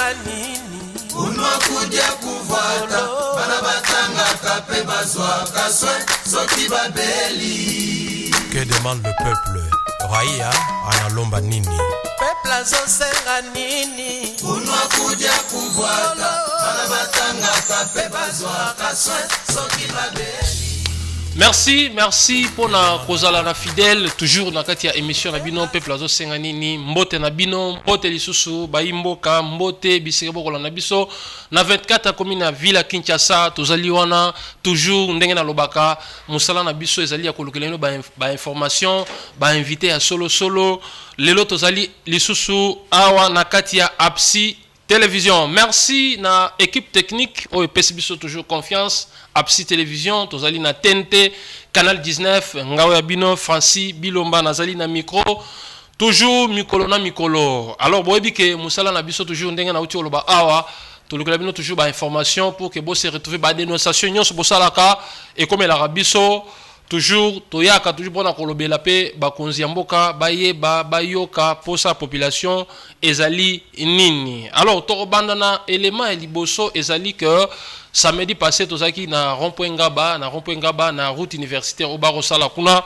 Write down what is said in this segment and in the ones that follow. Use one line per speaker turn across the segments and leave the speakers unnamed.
senga nini
unwa kudia kuvata bana batanga kape bazwa kaswe soki babeli.
Que demande le peuple? Raia analomba nini?
Peuple azosenga nini
unwa kudia kuvata bana batanga kape bazwa kaswe soki babeli.
Merci pour na kozala na fidèle toujours na kati ya émission na bino peuple azo senga nini mbote na bino mbote lisusu baimboka mbote bisika bokola na biso na 24 commune na ville Kinshasa tozali wana toujours ndenge na lobaka musala na biso ezali ya kolukela ba information ba invité ya solo lelo tozali lisusu awa na kati ya Apsi Télévision. Merci na équipe technique au PSBISO toujours confiance. Apsi Télévision, tozali na TNT, Canal 19, Ngawe Abino, Francis Bilomba, Nazali na micro. Toujours Mikolo na Mikolo. Alors, boyebi ke Moussala na biso toujours ndenge na uti oloba awa. Tolukela bino toujours ba information pour que bo se retrouver ba dénonciation nyonso bosalaka et comme la biso toujours toyaka toujours bona kolobela pe bakonzi ya mboka bayeba bayoka posa population ezali nini. Alors tokobanda na élément ya liboso ezali que samedi passé tozaki na rond-point Ngaba na route universitaire au Barosala kuna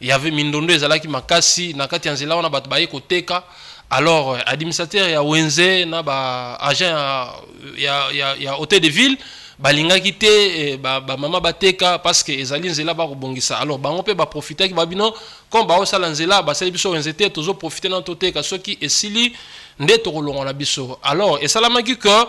il y avait mindondo ezalaki makasi na kati ya nzela wana bato baye koteka. Alors administrateur ya Wenze na ba agent ya hôtel de ville balingaki te ba mama bateka parce que ezali nzela ba kobongisa. Alors bango pe ba profiter ki babino comme ba osala nzela ba sali biso Wenze te tozo profiter na toteka soki esili nde tokolonga na biso. Alors esalamaki que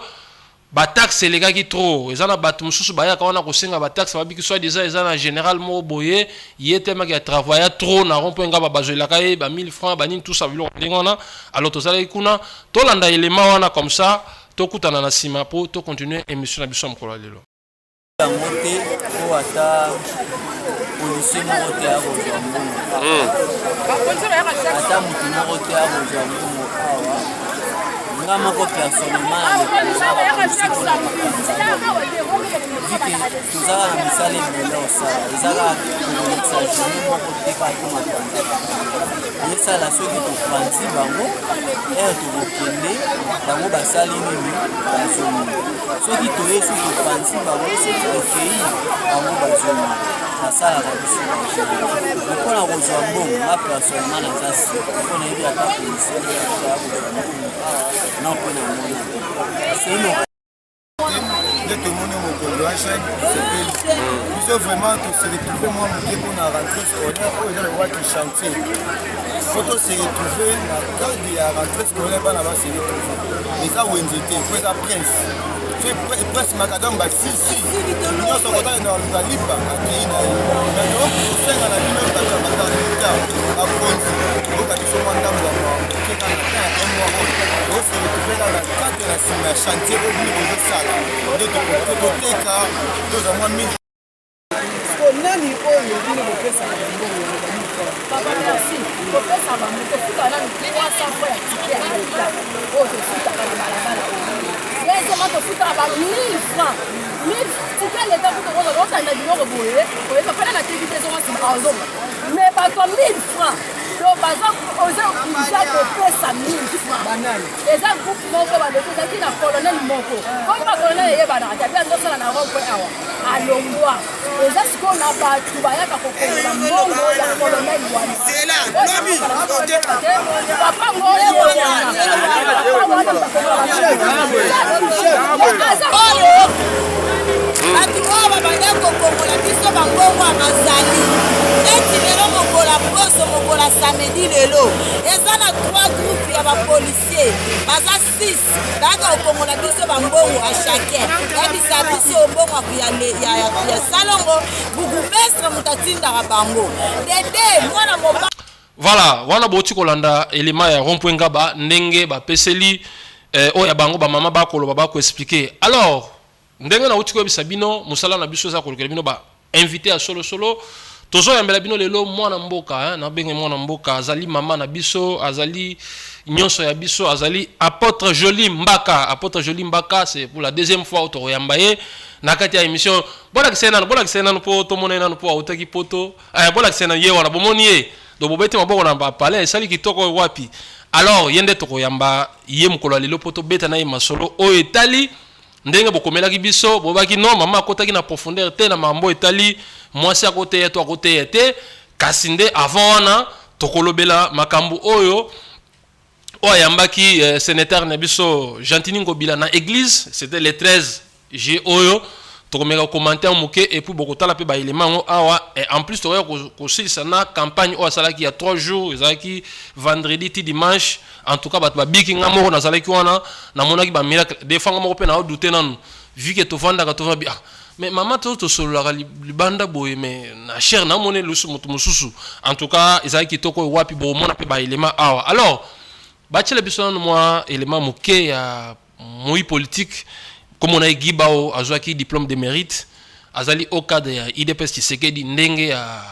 ba taxe elegaki trop ezana bato mususu bayaka wana kosenga ba taxe babiki soit déjà ezana général mo boye yete maki ya travailler trop na rond-point Ngaba bazolaka ye ba 1000 francs ba nini tout ça bilo ndengona. Alors tozala kuna tolanda élément wana comme ça tokutana na sima po to continuer émission na biso mkola lelo.
Moté ko ata policier moté a rojambo. Ata mutu moté a rojambo awa. Ngama ko personnellement tuzala na misale melosa ezala exagéré moko te kaka makanza yesala soki tofranci bango ere tokokende bango basali nini bazoni soki toyesu tofranci bango soki tokei bango bazoni nasalaka biso mpona kozwa mbongo nga personnellement naza si mpona yebi ata policier non mpona mona seno
de tout le monde au Congo, chaque c'est nous vraiment tous se retrouver moi pour la rentrée scolaire où ils ont le chantier. Faut se retrouver la cadre de la rentrée scolaire par là-bas se retrouver. Les ça où ils étaient, pour la presse. C'est presque macadam ba si nous sommes contents dans le Liba à Kenya. Mais donc c'est dans la ville de Bata à Pont. Au cas où on entend qui est un mois on se retrouver dans la cadre de la chantier au niveau de ça. De côté car deux à moins 1000
nani oyo ndine kopesa na mbongo ya baba merci kopesa ba moto futa na 300 fois ya ticket ya leta oyo tofuta na balabala yezo mato futa ba 1000 francs 1000 ticket leta futa oyo okanda biloko boye oyo papa na tv tezo masi azo mais ba 1000 francs donc baza ozo déjà kopesa 1000 francs banani eza groupe moko ba leta zaki na colonel moko comme ba colonel yeba na tabia ndosala na rompo awa alongwa eza siko na batu bayaka kokola mbongo ya colonel wana sela lobi papa ngoye
ati oyo babanda kokongola biso bambongo ya mazali neti lelo mokola poso mokola samedi lelo eza na 3 groupe ya bapolisier baza 6 bayaka kokongola biso bambongo a chacun yebisa biso mbongo ya salongo bugumestre moto atindaka bango dede mwana moba.
Voilà, wana boti kolanda elema ya rond-point Ngaba ndenge ba peseli oya bango ba mama ba kolo ba ko expliquer. Alors ndenge na uti ko bisa bino musala na biso za kolokela bino ba invité à solo tozo yambela bino lelo mwana mboka na benge mwana mboka azali mama na biso azali nyonso ya biso azali apôtre Jolie Mbaka c'est pour la deuxième fois auto yambaye na kati ya émission bola kisena no po to monena no po autaki poto bola kisena ye wana bomoni ye do bobete maboko na palais sali kitoko wapi. Alors yende tokoyamba ye mokolo lelo poto beta na ye masolo o etali ndenge bokomelaki biso bobaki non mama akotaki na profondeur te na mambo etali mwasi akote ya to akote ya te kasi nde avant wana tokolobela makambo oyo oyambaki sénateur na biso Gentini Ngobila na église, c'était le 13 juillet oyo tokomeka commentaire moke et puis bokotala pe ba élément awa et en plus toya ko silisa na campagne o asalaki ya 3 jours ezalaki vendredi ti dimanche en tout cas bat ba biki ngamo na salaki wana na monaki ba miracle des fois ngamo pe na douter nanu vu que to vanda ka to va bien mais maman to solo la libanda boye mais na cher na moné lusu mutu mususu en tout cas ezalaki toko wapi bo mona pe ba élément awa alors bachele biso moi élément moke ya moi politique comme on a Gibao azwaki diplôme de mérite azali au cadre ya IDPS Tshisekedi ndenge ya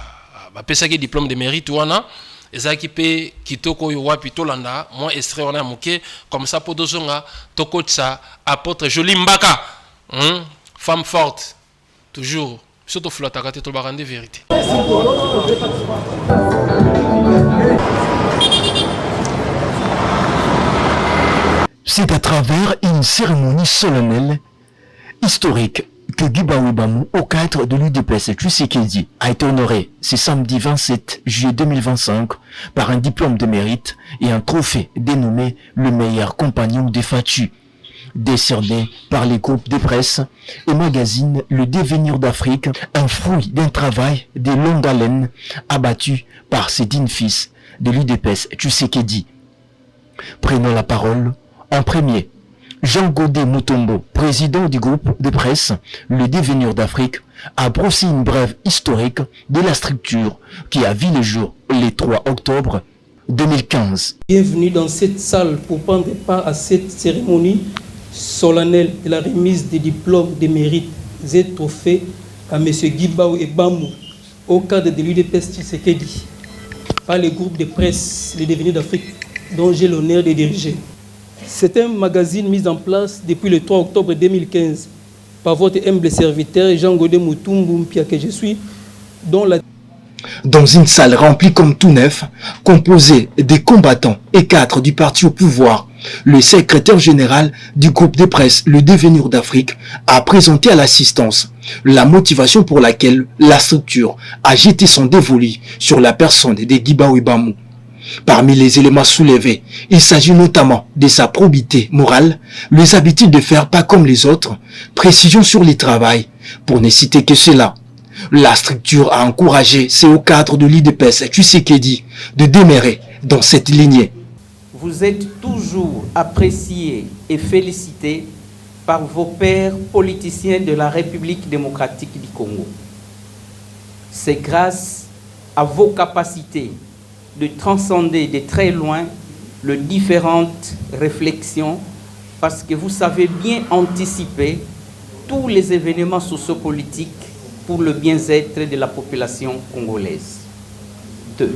bapesaki diplôme de mérite wana ezaki pe kitoko yo wapi tolanda moi extrait wana moke comme ça podozonga tokotsa apôtre Jolie Mbaka femme forte toujours surtout flotta kate to barande vérité.
C'est à travers une cérémonie solennelle historique que Guibaou Bamou, au cadre de l'UDPS Tshisekedi, a été honoré ce samedi 27 juillet 2025 par un diplôme de mérite et un trophée dénommé le meilleur compagnon de Fachi, décerné par les groupes de presse et magazines Le Devenir d'Afrique, un fruit d'un travail de longue haleine abattu par ces dignes fils de l'UDPS Tshisekedi. Prenons la parole en premier, Jean Godet Mutombo, président du groupe de presse Le Devenir d'Afrique, a brossé une brève historique de la structure qui a vu le jour le 3 octobre 2015.
Bienvenue dans cette salle pour prendre part à cette cérémonie solennelle de la remise des diplômes de mérite et trophées à M. Guibaou et Bamou au cadre de l'UDPS Tshisekedi par le groupe de presse Le Devenir d'Afrique dont j'ai l'honneur de diriger. C'est un magazine mis en place depuis le 3 octobre 2015 par votre humble serviteur Jean Godet Mutombo Mpia que je suis,
dans une salle remplie comme tout neuf, composée des combattants et cadres du parti au pouvoir, le secrétaire général du groupe de presse Le Devenir d'Afrique a présenté à l'assistance la motivation pour laquelle la structure a jeté son dévolu sur la personne de Guibaou Bamou. Parmi les éléments soulevés, il s'agit notamment de sa probité morale, les habitudes de faire pas comme les autres, précision sur le travail, pour ne citer que cela. La structure a encouragé ces hauts cadres de l'IDPS Tshisekedi de demeurer dans cette lignée.
Vous êtes toujours appréciés et félicités par vos pairs politiciens de la République démocratique du Congo. C'est grâce à vos capacités de transcender de très loin les différentes réflexions parce que vous savez bien anticiper tous les événements sociopolitiques pour le bien-être de la population congolaise. 2.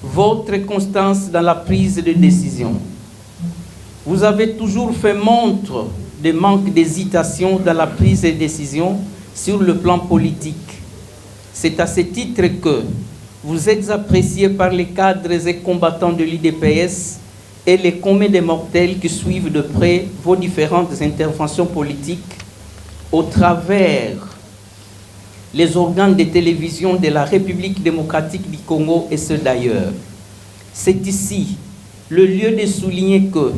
Votre constance dans la prise de décision. Vous avez toujours fait montre de manque d'hésitation dans la prise de décision sur le plan politique. C'est à ce titre que vous êtes appréciés par les cadres et combattants de l'IDPS et les communs des mortels qui suivent de près vos différentes interventions politiques au travers les organes de télévision de la République démocratique du Congo et ceux d'ailleurs. C'est ici le lieu de souligner que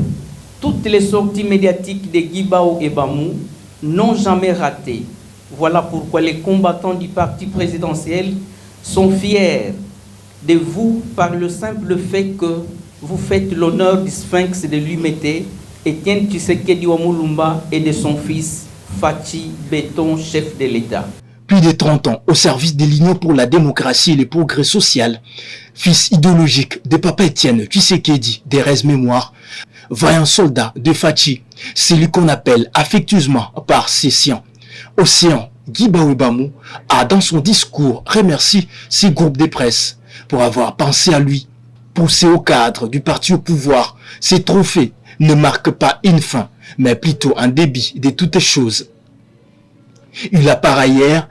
toutes les sorties médiatiques de Guibaou et Bamou n'ont jamais raté. Voilà pourquoi les combattants du parti présidentiel sont fiers de vous par le simple fait que vous faites l'honneur du sphinx de l'Umete, Etienne Tshisekedi Wamulumba et de son fils Fachi Béton, chef de l'État.
Plus de 30 ans au service de l'Union pour la démocratie et le progrès social, fils idéologique de Papa Etienne Tshisekedi, d'Erez Mémoire, vaillant soldat de Fachi, celui qu'on appelle affectueusement par ses siens, Océan Guibaou Bamou a dans son discours remercié ses groupes de presse pour avoir pensé à lui. Poussé au cadre du parti au pouvoir, ces trophées ne marquent pas une fin, mais plutôt un début de toutes choses. Il a par ailleurs,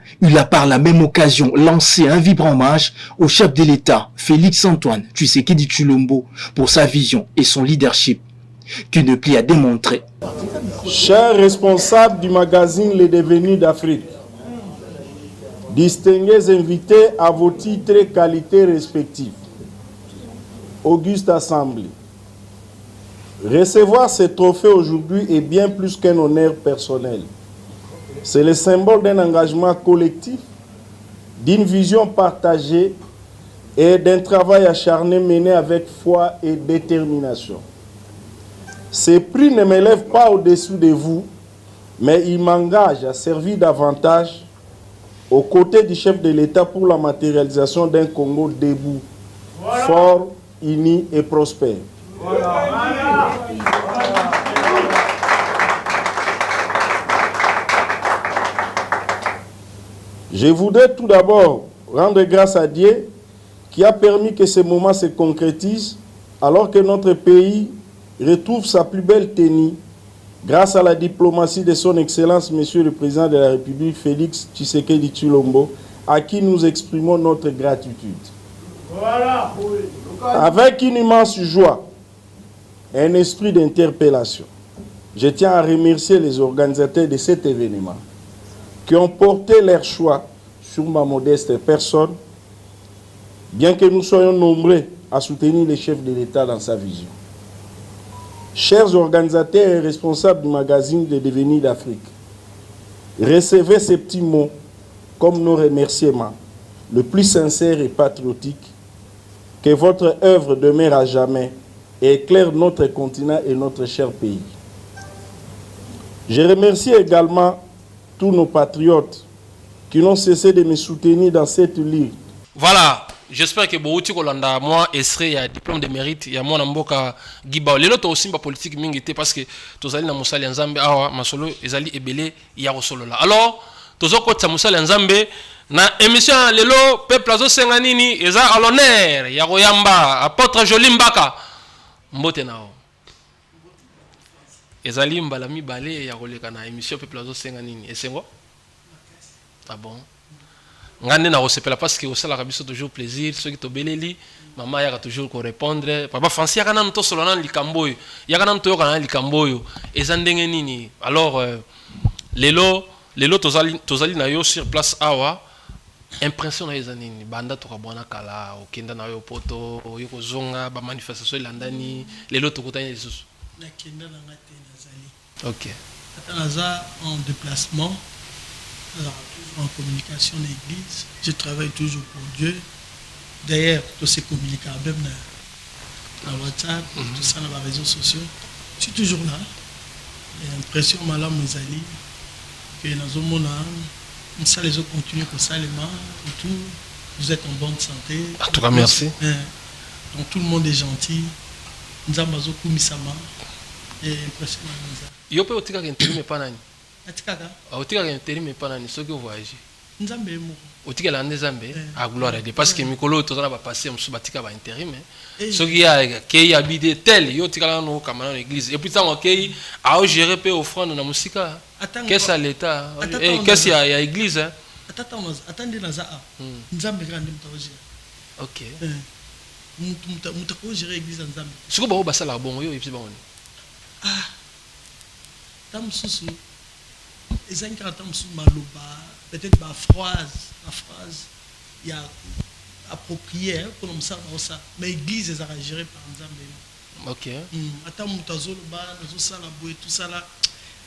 par la même occasion lancé un vibrant hommage au chef de l'État, Félix Antoine Tshisekedi Tshilombo, pour sa vision et son leadership, qui ne plie à démontrer.
Chers responsables du magazine Les Devenus d'Afrique, distingués invités à vos titres et qualités respectifs, Auguste Assemblée, recevoir ce trophée aujourd'hui est bien plus qu'un honneur personnel. C'est le symbole d'un engagement collectif, d'une vision partagée et d'un travail acharné mené avec foi et détermination. Ces prix ne m'élèvent pas au-dessous de vous, mais ils m'engagent à servir davantage aux côtés du chef de l'État pour la matérialisation d'un Congo debout, fort, uni et prospère. Je voudrais tout d'abord rendre grâce à Dieu qui a permis que ce moment se concrétise alors que notre pays retrouve sa plus belle tenue grâce à la diplomatie de son Excellence, Monsieur le Président de la République, Félix Tshisekedi Tshilombo, à qui nous exprimons notre gratitude. Voilà. Avec une immense joie et un esprit d'interpellation, je tiens à remercier les organisateurs de cet événement qui ont porté leur choix sur ma modeste personne, bien que nous soyons nombreux à soutenir le chef de l'État dans sa vision. Chers organisateurs et responsables du magazine Les Devenus d'Afrique, recevez ces petits mots comme nos remerciements, le plus sincère et patriotique, que votre œuvre demeure à jamais et éclaire notre continent et notre cher pays. Je remercie également tous nos patriotes qui n'ont cessé de me soutenir dans cette lutte.
Voilà, j'espère que Bouti Kolanda, moi, il y a diplôme de mérite, il y a mon amboka Gibao. Les autres aussi pas politique mingité parce que tous allez na musali nzambe awa masolo ezali ebele ya solo là. Alors, tous autres côté musali nzambe na émission lelo peuple azo senga nini eza à l'honneur ya Royamba apôtre Jolie Mbaka mbote nao. Ezali mbala mibale ya koleka na émission peuple azo senga nini esengo. Ah bon? Ngande na resepela parce que ça la rabiso toujours plaisir ceux qui to beleli maman ya toujours ko répondre papa Francis ya kana nto solo na likamboyo ya kana nto kana likamboyo eza ndenge nini alors lelo tozali na yo sur place awa impression na eza nini banda to kabona kala okenda na yo poto yoko zonga ba manifestation landani lelo to kotanya lisusu
na kenda na ngate nazali
OK
atanaza en déplacement. Alors, en communication de l'église, je travaille toujours pour Dieu. D'ailleurs, tous ces communicants, même dans WhatsApp, tout ça dans les réseaux sociaux, je suis toujours là. J'ai l'impression, madame Mezali, que dans un monde, ça les autres continuent comme ça, les mains et tout. Vous êtes en bonne santé.
En tout cas, merci.
Donc, tout le monde est gentil. Nous avons Misama. Et impressionnant.
Yo peut aussi intérim pas nani.
Atikaka.
Otika intérim pas nani ce que voyage.
Nzambe mo.
Otika la Nzambe à gloire de parce que mikolo to na ba passer musu batika ba intérim. Ce qui a qui habité tel yo tika la no kamana l'église. Et puis ça OK a gérer pe offrande na musika. Qu'est-ce à l'état et qu'est-ce il y a église hein.
Attendez na za. Nzambe grande mtaoje.
OK.
Mutako gérer église Nzambe.
Ce que ba ba sala bon yo et puis ba on.
Ah. Tam susu. Et un caractère maloba, peut-être ma phrase, il y a approprié pour nous ça, mais l'église est gérée par Nzambe.
OK.
Attends, moutazo le bas, nous ça la boue tout ça là.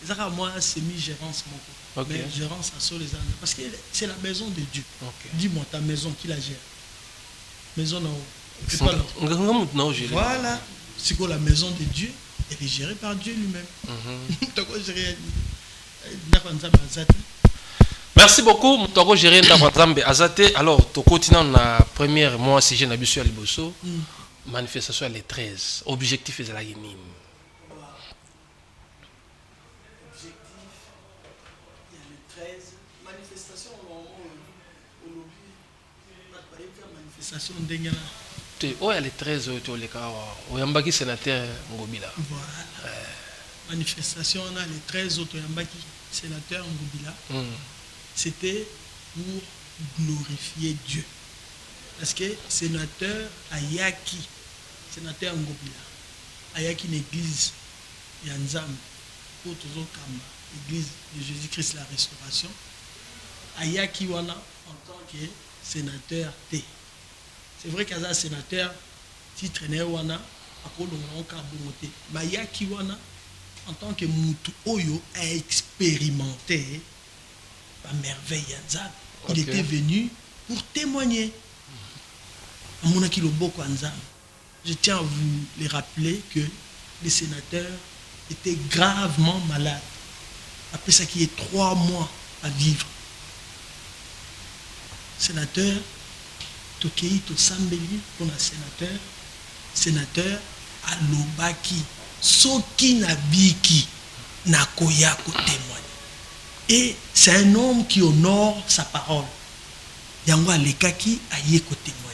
Et moi c'est mi-gérance mon côté. Mais gérance à sur les années parce que c'est la maison de Dieu.
OK.
Dis-moi ta maison qui la gère. Maison non. Voilà. C'est quoi la maison de Dieu? Elle est gérée par Dieu lui-même.
Merci beaucoup. Mutoko gérer Nzambe Azate. Alors, to continue na première mois si j'ai nabisu à Liboso. Manifestation les 13. Objectif est la nini?
Objectif il y a les 13 manifestation au lobby. Manifestation d'engana.
Oh, il y a les 13 au les cas. Oyambaki sénateur Ngobila.
Voilà. Manifestation on a les 13 autres Yambaki sénateur Ngobila. c'était pour glorifier Dieu. Parce que sénateur Ayaki, sénateur Ngobila, Ayaki l'église Yanzam, pour toujours Kamba, l'église de Jésus-Christ la restauration, Ayaki wana en tant que sénateur T. C'est vrai qu'il y a un sénateur, titre né wana, à cause de mon bonté. Mais Ayaki wana, en tant que Moutou Oyo, a expérimenté la merveille Yanzam. Il était venu pour témoigner. Je tiens à vous les rappeler que les sénateurs étaient gravement malades. Après ça, qu'il y ait 3 mois à vivre. Sénateur, Tokei Tosambeli, pour un sénateur à Lobaki, Soki Nabiki, Nakoyako témoigne. Et c'est un homme qui honore sa parole. Yango Alekaki aye ko témoigner.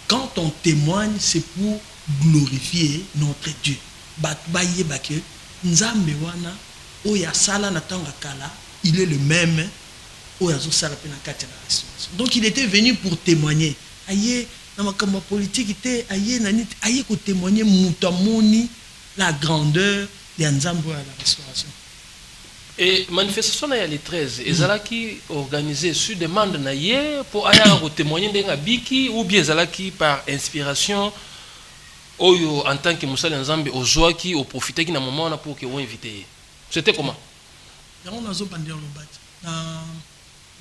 Quand on témoigne, c'est pour glorifier notre Dieu. Batbaye bake nzambe wana oya sala na tanga kala, il est le même oya zo sala pe na kati na restauration. Donc il était venu pour témoigner. Aye na makambo politique était aye nani aye ko témoigner mutamoni la grandeur de nzambe à la restauration.
Et manifestation na les 13 ezalaki organisé sur demande na ye pour aya ko témoigner ndenga biki ou bien ezalaki par inspiration oyo en tant que musala nzambe ozwaki au profiter ki na moment na pour que on invité. C'était comment?
On a zo bandir le bat. Na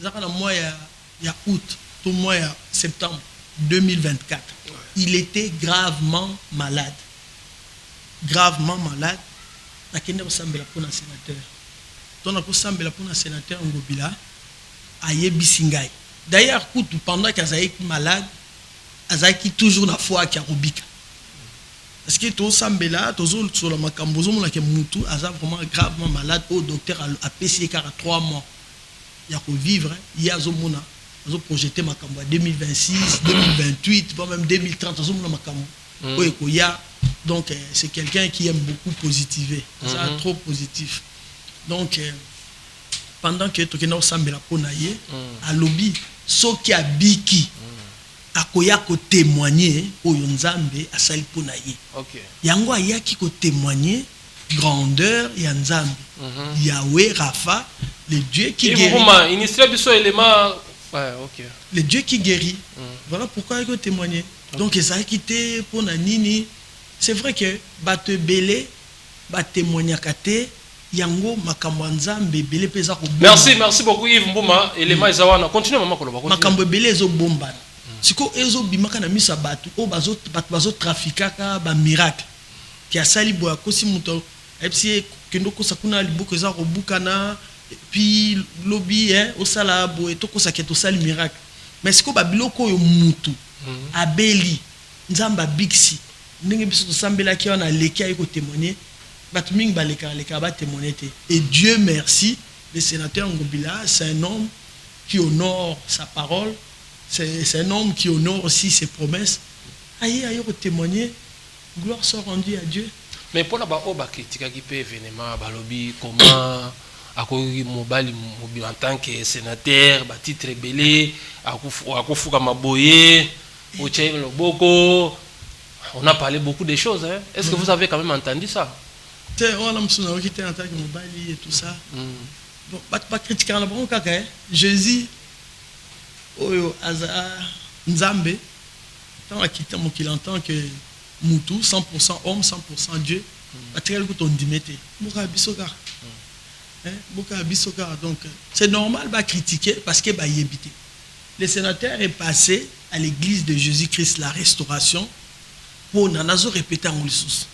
zaka na mois ya août, tout mois ya septembre 2024. Il était gravement malade. Gravement malade. Na kende osambela pour un sénateur. Donc, on a pour un sénateur Ngobila à Yebisingai. D'ailleurs, pendant qu'il est malade, il est toujours la foi qui a Rubika. Parce que tout Sambela, tout sur le Makambozo, il est vraiment gravement malade. Au docteur a PCA 3 mois. Il y a vivre, il y a Zomona. Ils ont projeté Makambo 2026, 2028, même 2030. Donc, c'est quelqu'un qui aime beaucoup positiver. C'est trop positif. Donc, pendant que tu es sambela ponaye, à lobby, ce qui a biki, à koya ko témoigner, au yonzambe, à sali ponaye. Yango aya qui ko témoigner, grandeur yanzambe. Yahweh, Rafa, le Dieu qui guérit. Le Dieu qui guérit. Voilà pourquoi il ko témoigner. Donc, ça a quitté pour Nini. C'est vrai que bate belé, bate témoigner kate. Yango makambo nzambe belé peza ko.
Merci beaucoup Yves Mbouma et les maïzawana. Continue maman koloba.
Makambo belé ezo bomba. Siko ezo bimaka na misa batu o bazo trafikaka ba miracle. Ki asali boya kosi muto epsi kendo ko sakuna liboko za ko bukana puis lobby au sala boye to ko saketo sali miracle. Mais siko ba biloko yo mutu abeli nzamba bixi ndenge biso to sambela ki wana leki ay ko témoigner. Et Dieu merci, le sénateur Ngobila, c'est un homme qui honore sa parole, c'est un homme qui honore aussi ses promesses. Aïe, témoigner, gloire soit rendue à Dieu.
Mais pour la critique qui peut événement, balobi, comment, à mobile en tant que sénateur, titre belé, à Koufuka Maboye, au Tchaïm Loboko, on a parlé beaucoup de choses. Hein. Est-ce que vous avez quand même entendu ça?
On a quitté en tant que mobile et tout ça. Bon, pas critiquer la bon caca. Jésus, Oyo Aza Nzambe, tant quitté mon qu'il entend que Moutou, 100% homme, 100% Dieu, matériel que ton dimete. Boka bisoka. Boka bisoka. Donc, c'est normal de critiquer parce que bah yébité. Le sénateur est passé à l'église de Jésus-Christ, la restauration, pour n'anazo répéter en sous.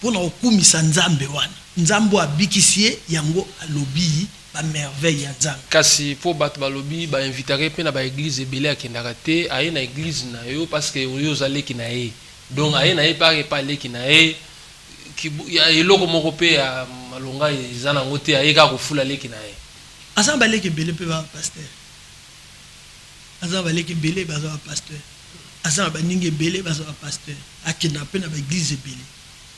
Pour nous kumisa nzambe wana nzambo abikisie yango alobi ba merveille ya nzambe
kasi pour battre ba lobi ba inviter pe na ba église ebele akendaka te aye na église na yo parce que yo zale ki na ye donc aye na ye parler ki na ye ki ya eloko moko pe ya malonga ezana ngote aye ka ko fula le ki na ye
asamba le ki ebele pe ba pasteur asamba le ki ebele ba za pasteur asamba ninge ebele ba za pasteur akenda pe na ba église ebele.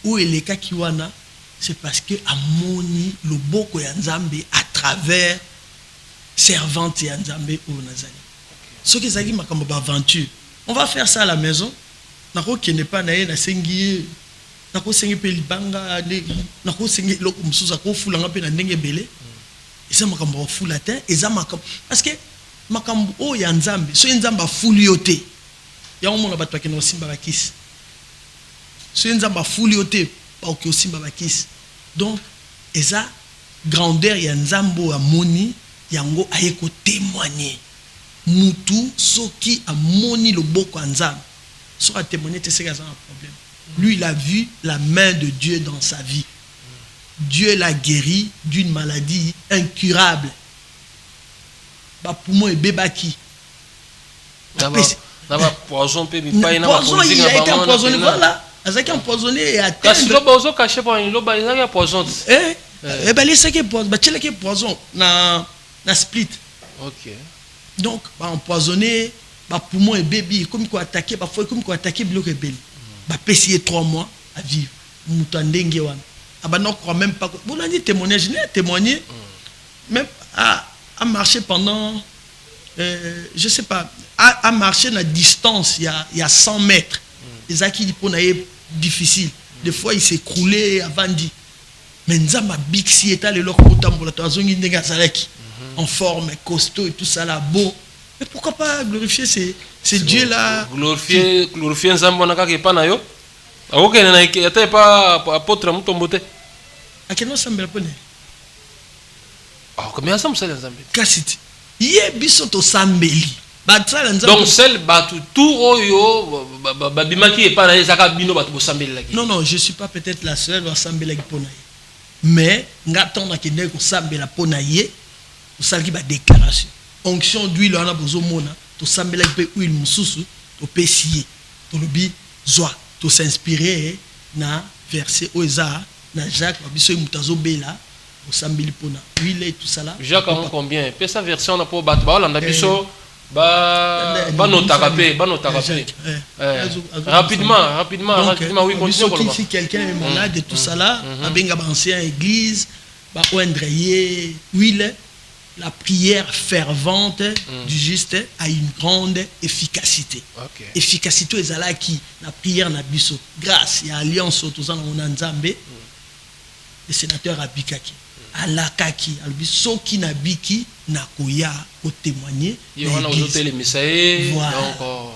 Où il est kakiwana, c'est parce que amoni le boko ya nzambe à travers servante ya Nzambe ou Nazali. Ce qui est makambo aventure. On va faire ça à la maison. Nako qui n'est pas naé na sengi nako sengi pe libanga nako sengi loko musuza ko fulanga pe na ndenge belé. Et ça makambo fula te et ça makambo parce que makambo o ya Nzambe so Nzamba fuli yote. Ya omona bato bakena osimba bakisi. So Nzamba fuli yote pa oki osimba bakisi. Donc et ça grandeur ya Nzambo amoni yango ayeko témoigner. Mutu soki amoni le boko Nzambe. So a témoigner c'est un problème. Lui il a vu la main de Dieu dans sa vie. Dieu l'a guéri d'une maladie incurable. Ba poumon et bébaki.
Poison peut
il a été empoisonné, voilà. Il a été empoisonné et atteint.
Parce que le caché par une loba, il a poison.
Eh ben, il a poison na split.
Ok.
Donc, empoisonné, poumon et bébé, comme il a attaqué, comme il a attaqué, il a payé 3 mois à vivre. Il ne croit même pas. Vous l'avez dit, témoignage, je n'ai témoigné, même à marcher pendant, je ne sais pas, à marcher à distance, il y a 100 mètres. Les acquis du pont difficile. Des fois, il s'est écroulé avant dit. Mais nous avons bixi et le en forme, costaud et tout ça là, beau. Mais pourquoi pas glorifier ces dieux-là?
Glorifier Nzambonaka qui est pas nayo. Ok, il n'y a pas apôtre Moutombote.
À quel moment ça me rappelle?
Ah, combien ça me sert Nzambe?
Kassit. Yé bisoto sambeli.
Donc celle batu tout oyo babimaki et pas nayo zaka bino batu sambeli là.
Non non, je suis pas peut-être la seule à sambeli pour nayo. Mais ngatonda kende ko sambela ponaye. Salki ba déclaration. Onction d'huile on a besoin mona. To sambela pe huile mususu to pesier. To lobi zoa to s'inspirer na verset oza na Jacques babiso mutazo bela to sambeli pona huile et tout ça là.
Jacques a combien? Pesa version on a pour battre ba landa biso ba notakape. Rapidement oui continue.
Si quelqu'un est malade et tout ça là, abenga ba ancien église ba oindreye huile. La prière fervente du juste a une grande efficacité.
Okay.
Efficacité est là qui la prière n'a biso. Grâce et alliance autour de Nzambe. Le sénateur Abikaki. Alakaki, albiso qui n'a biki na koya au témoigner.
Il y a aussi les messages.
Voilà.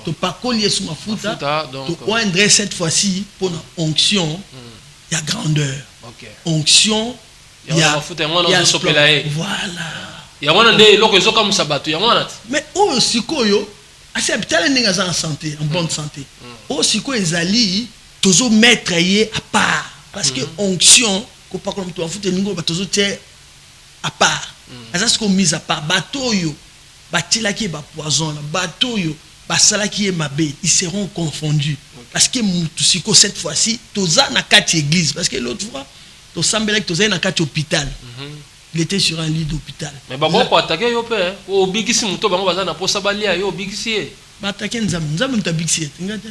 Tu pas collier sous ma fouta. Tu oindre cette fois-ci pour une onction. Il y a grandeur.
Okay.
Onction.
Il y a
voilà.
Il y a un des locaux comme Sabato.
Mais au sikoyo, assez habituel n'est en santé, en bonne santé. Au sikoyo ezali, toujours mettre à part. Parce que onction, qu'on pas comme toi, faut ningo toujours tiens à part. Ça c'est qu'on mise à part. Bateau yo, batila qui est poison, bateau yo, basala qui est mabé, ils seront confondus. Parce que mutusiko cette fois-ci, toza na kati église. Parce que l'autre fois, to sambelek toza na kati hôpital. Il était sur un lit d'hôpital.
Mais bah bon pour attaquer yo pe, au bigisi muto bango baza na posa balia yo bigisi.
Ba attaquer nzambe muta bigisi. Ngata.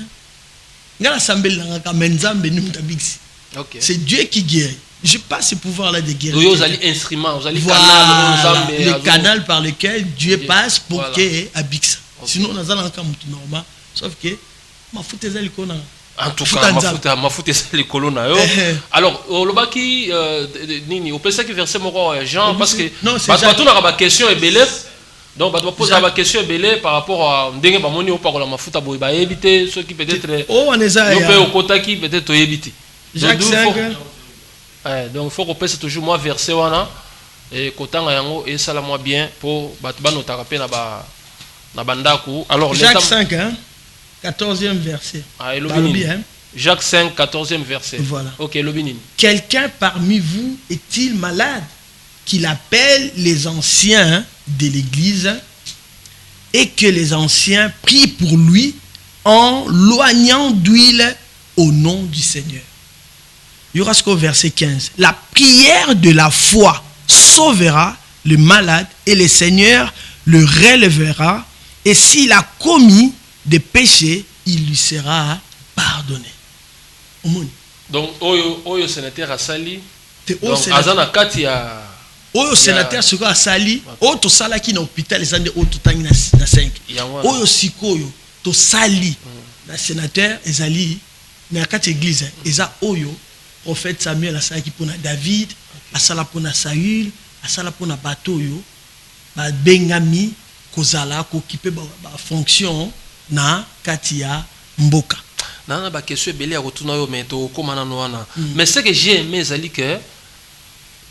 Ngala sambel nga nzambe ni muta bigisi.
OK.
C'est Dieu qui guérit. Je pas ce pouvoir là de guérir.
Yo allez instrument, vous allez
canal
nzambe.
Le canal par lequel Dieu passe pour que abixa. Sinon on a encore mutu normal, sauf que ma foute ezali kona.
En tout cas, ma foute est les colonnes. Alors, au lobaki, nini, au PC qui verset mon Jean, parce que tout la question est belle. Donc, tu vas poser la question est belle par rapport à Ndenge Bamoni ou par la mafuta boy, bah éviter ceux qui peut-être.
Oh, on est à.
Au kota qui peut-être éviter.
Jacques 5.
Donc, il faut qu'on passe toujours moi verset wana et kota yango et ça la moi bien pour battre nos tarapé na bandaku. Alors,
Jacques 5, hein. 14e verset.
Ah, Jacques 5, 14e verset.
Voilà.
Ok, Lobinin.
Quelqu'un parmi vous est-il malade qu'il appelle les anciens de l'église et que les anciens prient pour lui en loignant d'huile au nom du Seigneur? Il y aura ce qu'au verset 15. La prière de la foi sauvera le malade et le Seigneur le relèvera, et s'il a commis des péchés, il lui sera pardonné.
Donc, oyo sénateur Asali, donc azana kati
Oyo sénateur siko asali, oyo to sala ki na hôpital ezande oyo to tangi na 5. Oyo sikoyo to sali na sénateur ezali na kati église eza oyo prophète Samuel asala ki pona David, asala pona Saül, asala pona bato oyo ba bengami kozala ko kipe ba fonction na kati ya mboka.
Nana ba question ebele ya kotuna yo mais to komana no wana. Mais ce que j'ai aimé ezali que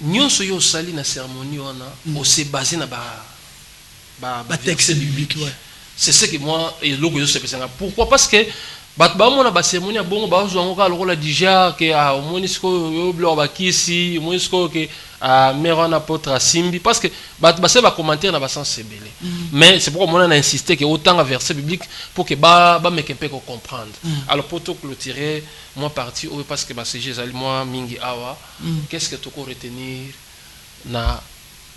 nyonso yo sali na cérémonie wana on s'est basé na ba
texte biblique, ouais.
C'est ce que moi et logo yo se pesanga. Pourquoi? Parce que ba mona ba cérémonie ya bongo ba zo ngoka lokola déjà que au monisco yo blo ba kisi monisco que mère na apôtre Simbi parce que ba se ba commentaire na ba sens sebele. Mais c'est pourquoi on a insisté que autant à verset biblique pour que ba mec un peu comprendre. Alors pour tout clôturer moi parti parce que ba CG zali moi mingi awa qu'est-ce que tu peux retenir na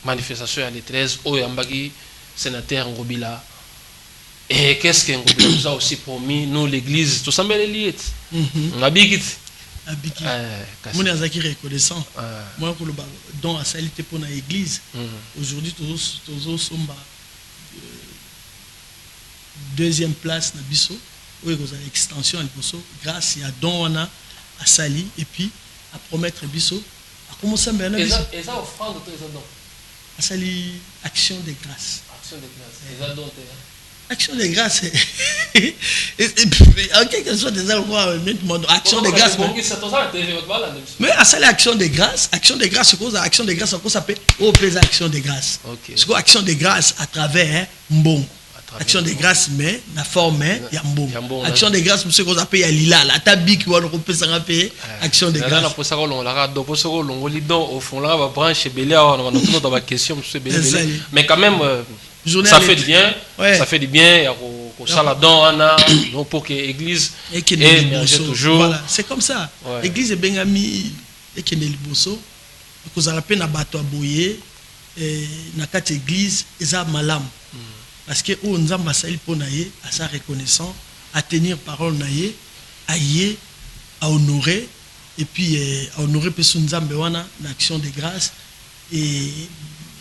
manifestation à les 13 au yambagi sénateur Ngobila. Et qu'est-ce que Ngobila nous a aussi promis, nous l'église, tout ça, mais les liés. On a bien quitté.
Mon azaki reconnaissant. Moi, pour le don à salité pour l'église, aujourd'hui, tous sommes deuxième place na biso, où il y a extension à biso, grâce à don à sali et puis à promettre biso. À commencer à me
et ça offrande de tes dons.
À sali action de grâce.
Action de grâce. Et ça donne
action de grâce. En quelque sorte, des action de grâce. Mais à ça, l'action de grâce, action de grâce, action de grâce, ça s'appelle action de grâce. C'est quoi action de grâce à travers Mbongo. Action de grâce, mais la forme, il y a Mbongo. Action de grâce, monsieur, qu'on appelle Lila, la tabi qui va le repérer, ça rappelle action de grâce.
Pour ça, on l'a au fond, là, on va brancher Bélia, on va nous dans la question, monsieur Bélia. Mais quand même. Ça fait du bien, ça fait du bien, ça la donne, pour que l'église émerge toujours.
Voilà, c'est comme ça. L'église est bien amie, et que les bosso, que la peine à battre à boyer, na quatre églises, et ça malam. Parce que on a massali pour naïe, à sa reconnaissance, à tenir parole naïe, à y à honorer, et puis à honorer personne zambewana, l'action de grâce, et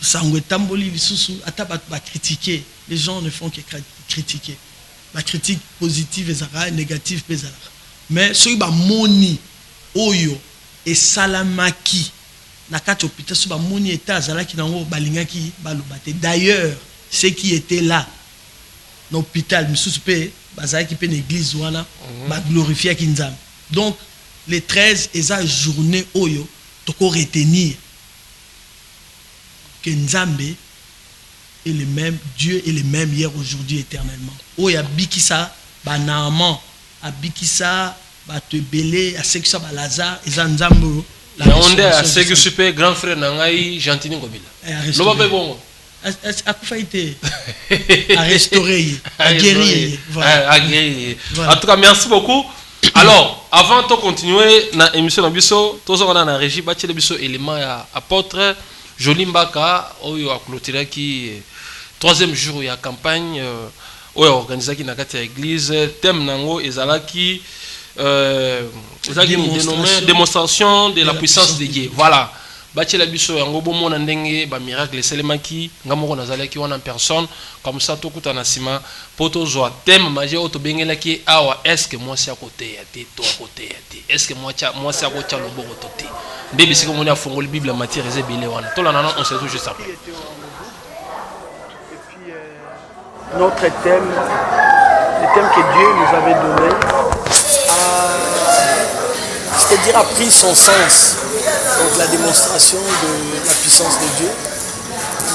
Sangwetamboli lisusu ataba ba critiquer, les gens ne font que critiquer. La critique positive et négative pesara. Mais ceux ba moni oyo et salamaki na kati hôpital so ba moni eta zalaki nango balingaki balobate. D'ailleurs, ceux qui étaient là dans l'hôpital misusu pe bazaki pe l'église wana ba glorifier kinzam. Donc les 13 eza journée oyo toko retenir que Nzambe est le même, Dieu est le même hier, aujourd'hui, éternellement. Oh, il y a Bikisa, Banaman, à Bikisa, Batebele, à Seksa, Lazare, et Zanzambo.
On est à Seksa Super, grand frère Nangaï, Gentini Ngobila. L'homme est bon.
À Koufaïté, à restaurer, à guérir.
À guérir. En tout cas, merci beaucoup. Alors, avant de continuer, dans l'émission de Bisso, tous on a la régie, bâti le Bisso élément apôtre. Jolimbaka, oyo a clôturé qui troisième jour il y a campagne oyo organisé qui na kati ya église thème nango ezalaki dénommé démonstration de la puissance de Dieu. Voilà. Bati la biso yango bomona ndenge ba miracle selemaki ngamoko nazalaki wana en personne comme ça to kuta na sima poto zo thème maje auto bengelaki awa est-ce que moi c'est à côté ya te to à côté ya te est-ce que moi c'est à côté lo boko to te ndebe siko moni afongoli bible matière ezebele wana to la nana on se retrouve juste après.
Et puis notre thème, le thème que Dieu nous avait donné,
c'est-à-dire a pris son sens. Donc la démonstration de la puissance de Dieu.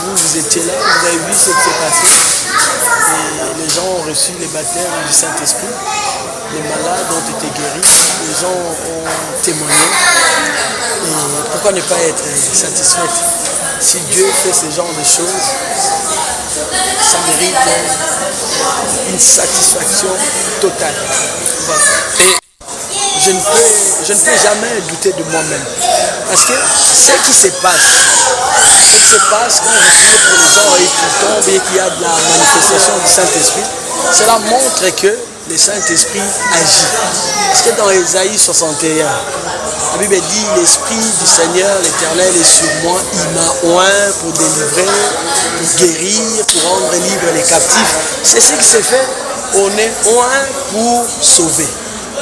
Vous étiez là, vous avez vu ce qui s'est passé. Et les gens ont reçu les baptêmes du Saint-Esprit. Les malades ont été guéris. Les gens ont témoigné. Et pourquoi ne pas être satisfait? Si Dieu fait ce genre de choses, ça mérite une satisfaction totale. Voilà. Et je ne peux jamais douter de moi-même. Parce que ce qui se passe quand on prie pour les gens et qu'ils tombent et qu'il y a de la manifestation du Saint-Esprit, cela montre que
le Saint-Esprit agit. Parce que dans Ésaïe 61, la Bible dit, l'Esprit du Seigneur, l'Éternel est sur moi, il m'a oint pour délivrer, pour guérir, pour rendre libre les captifs. C'est ce qui s'est fait. On est oint pour sauver.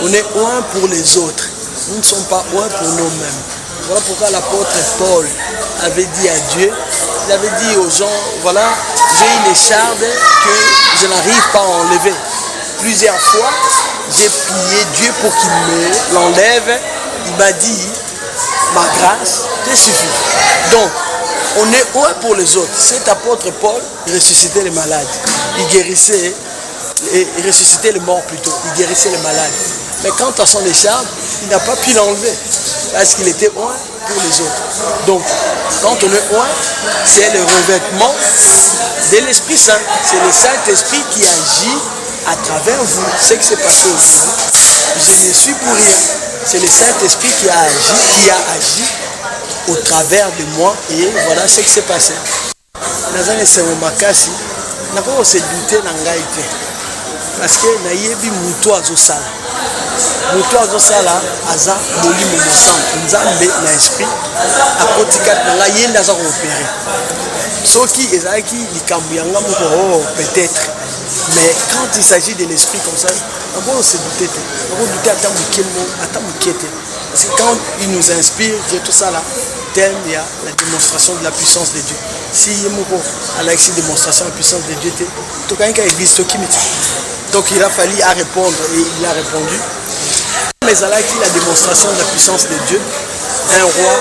On est oint pour les autres. Nous ne sommes pas oint pour nous-mêmes. Voilà pourquoi l'apôtre Paul avait dit à Dieu, il avait dit aux gens, voilà, j'ai une écharpe que je n'arrive pas à enlever. Plusieurs fois, j'ai prié Dieu pour qu'il me l'enlève. Il m'a dit, ma grâce te suffit. Donc, on est oint pour les autres. Cet apôtre Paul, il ressuscitait les malades. Il guérissait, il ressuscitait les morts plutôt. Il guérissait les malades. Mais quant à son écharpe, il n'a pas pu l'enlever. Parce qu'il était oint pour les autres. Donc, quand on est oint, c'est le revêtement de l'Esprit Saint. C'est le Saint-Esprit qui agit à travers vous. Ce qui s'est passé aujourd'hui, je ne suis pour rien. C'est le Saint-Esprit qui a agi au travers de moi. Et voilà ce qui s'est passé. Nazane c'est mon makasi. N'a pas se douter n'angaïté. Parce que naïebi muto azosala. Muto azosala aza molimo mosantu. Nzambe na esprit. Akotikat na yenda za opérer. Soki ezaki likambu yanga moko peut-être. Mais quand il s'agit de l'esprit comme ça, on se douter. On se douter à parce que quand il nous inspire, Dieu tout ça là, thème, il y a la démonstration de la puissance de Dieu. Si il y a la démonstration de la puissance de Dieu, tout cas, il existe ce qui me dit. Donc il a fallu à répondre et il a répondu. Mais là, la démonstration de la puissance de Dieu, 1 Roi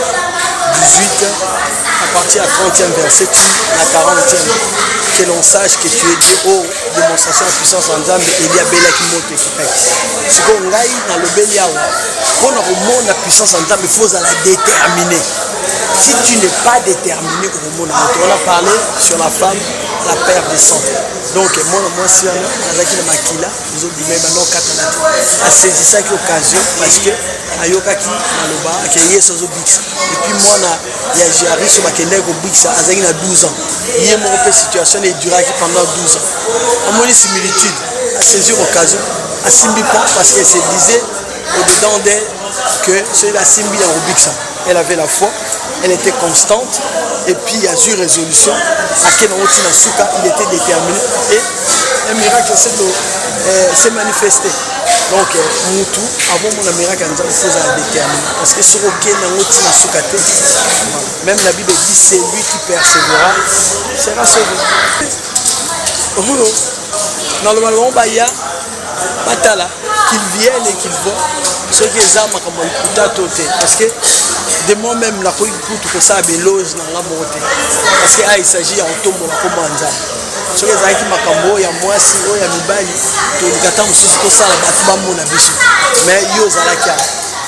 18, à partir du 30e verset, à 40e. Que l'on sache que tu es Dieu, oh, démonstration de puissance en Zambé, il y a Bela qui monte qui fait. Si on gagne dans le Béliawa, pour le monde, la puissance en Zambé, il faut la déterminer. Si tu n'es pas déterminé au monde, on a parlé sur la femme, la perte de sang. Donc, moi, si on a avec le maquila, nous avons dit, mais maintenant, à saisir ça qui occasion, parce que, ayoka qui, maloba, qui est sur le Bix. Et puis, moi, il y a Jérémy sur ma kende au Bix, à 12 ans. Il y a une situation qui dure pendant 12 ans. On a une similitude à saisir l'occasion, à Simbipa, parce qu'elle se disait au-dedans d'elle que c'est la Simbi en Rubiksa. Elle avait la foi, elle était constante, et puis il y a eu résolution. À Kenoti Nasuka, il était déterminé, et un miracle s'est manifesté. Donc, Moutou, avant mon miracle, il faut la déterminer. Parce que sur Kenoti Nasuka, même la Bible dit c'est lui qui persévérera, sera sauvé. Normalement, il y a Batala, qu'il vienne et qu'il voit ce qui est armes comme un couteau. Parce que de moi-même, la couille pour ça, c'est l'ose dans la beauté. Parce qu'il s'agit en tombe comme un zam. Ce qui est armes comme il y a moi, si il y a Mibali, tout le gâteau, c'est que ça, la bâtiment, mon abisso. Mais il y a Zalaka.